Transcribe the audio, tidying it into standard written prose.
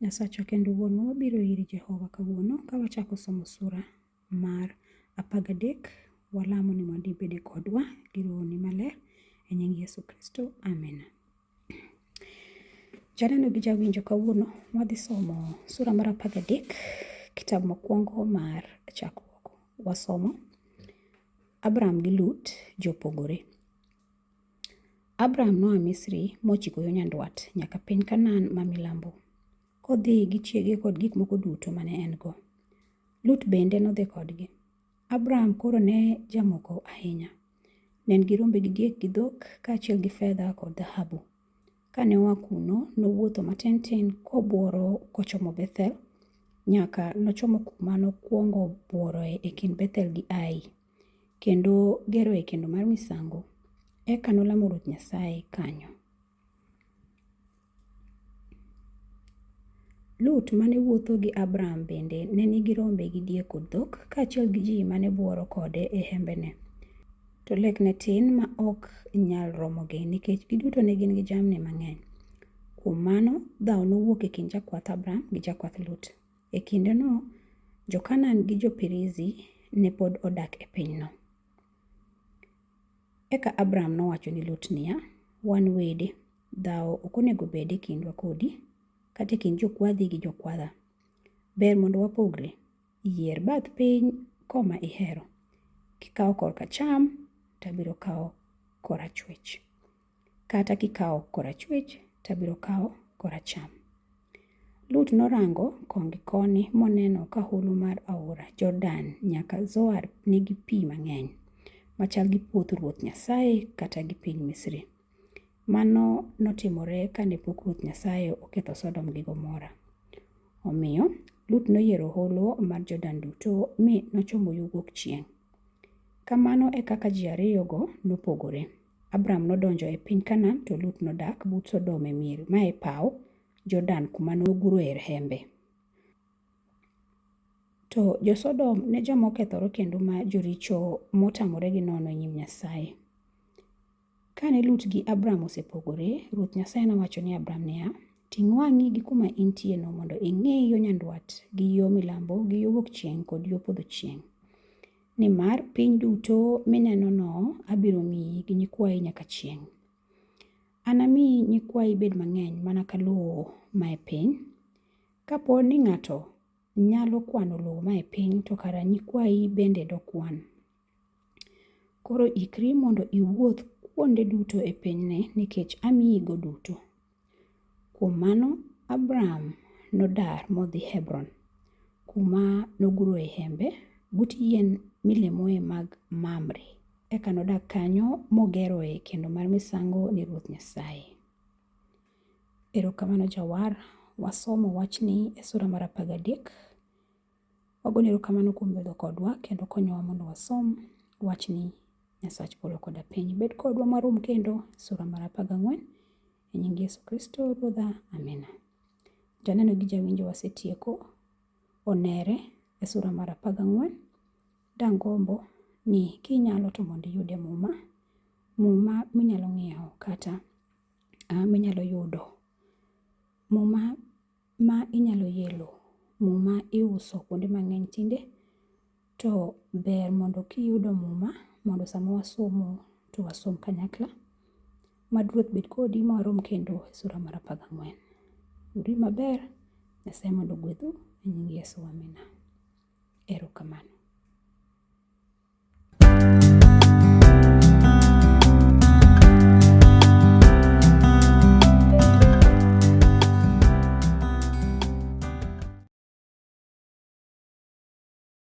Nyasacha kendo wuonwa, wabiro iri Jehova kawuono ka wachako somo sura mar 13. Walamo ni mondo ibede kodwa gi rohoni maler e nying Yesu Kristo. Amen. Janeno gi jawinjo, kawuono wadhi somo sura mar 13, kitabu mokwongo mar Chakruok. Wasomo: Abraham gi Lut jopogore. Abraham noa Misri mochiko yo nyandwat nyaka piny Kanaan ma milambo, kodhi gi chiege kod gik moko duto mane en go. Lut bende nodhi kodgi. Abraham koro ne jamoko ahinya. Ne en gi rombe gi diek gi dhok, kaachiel gi fedha kod dhahabu. Kane oa kuno, nowuotho matin tin kobuoro kochomo Bethel, nyaka nochomo kuma nokwongo buoroe e kind Bethel gi Ai, kendo geroe kendo mar misango. Eka nolamo Ruoth Nyasaye kanyo. Lut mane wuotho gi Abraham bende ne nigi rombe gi diek kod dhok, kaachiel gi ji mane buoro kode e hembene. To lekne tin ma ok nyal romogi nikech giduto ne gin gi jamni mang'eny. Kuom mano, dhawo nowuok e kind jakwath Abraham gi jakwath Lut. E kindeno, Jo-Kanaan gi Jo-Perizi ne pod odak e pinyno. Eka Abraham nowacho ni Lut niya, wan wede, dhawo ok onego bed e kindwa kodi, kata e kind jokwadhi gi jokwadha. Ber mondo wapogre. Yier bath piny koma ihero. Kikawo korka cham, tabiro kawo korachwich. Kata kikawo korachwich, tabiro kawo koracham. Lut norango koni gi koni moneno ka holo mar aora Jordan nyaka Zoar nigi pi mang'eny, machal gi puoth Ruoth Nyasaye kata gi piny Misri. Mano notimore kane pok Ruoth Nyasaye oketho Sodom gi Gomora. Omiyo Lut noyiero holo mar Jordan duto mi nochomo yo wuok chieng'. Kamano e kaka ji ariyogo nopogore. Abraham nodonjo e piny Kanaan, to Lut nodak but Sodom e mier mae paw Jordan kuma noguroe hembe. To jo-Sodom ne joma okethore kendo ma joricho motamore gi nono e nyim Nyasaye. Kane Lut gi Abraham osepogore, Ruoth Nyasaye nowacho ni Abraham niya, ting' wang'i gi kuma intieno mondo ing'e yo nyandwat gi yo milambo gi yo wuok chieng' kod yo podho chieng'. Nimar piny duto minenono abiro miyi gi nyikwayi nyaka chieng'. Anami nyikwayi bed mang'eny mana ka lowo ma e piny. Kapo ni ng'ato nyalo kwano lowo ma e piny, to kara nyikwayi bende dokwan. Koro ikri mondo iwuoth kuonde duto e pinyni, nikech amiyigo duto. Kuom mano, Abraham nodar modhi Hebron, kuma noguroe hembe, but yien milemoe mag Mamre. Eka nodak kanyo mogeroe kendo mar misango ni Ruoth Nyasaye. Erokamano jawar, wasomo wachni e sura mar 13. Wagoni erokamano kuom bedo kodwa kendo konyowa mondo wasom wachni. Nyasach polo koda piny bed kodwa marom kendo sura mar 14 e nying Yesu Kristo Ruodha. Amen. Janeno gi jawinjo, wasetieko onere e sura mar 14. Dang' gombo ni kinyalo to mondo iyude muma minyalo ng'iewo kata minyalo yudo, muma ma inyalo yelo, muma iuso kuonde mang'eny tinde. To ber mondo kiyudo muma mondo sama wasomo to wasom kanyakla. Mad Ruoth bed kodi ma warom kendo e sura mar 14. Uri maber. Nyasaye mondo ogwedhu e nying Yesu. Amina. Erokamano.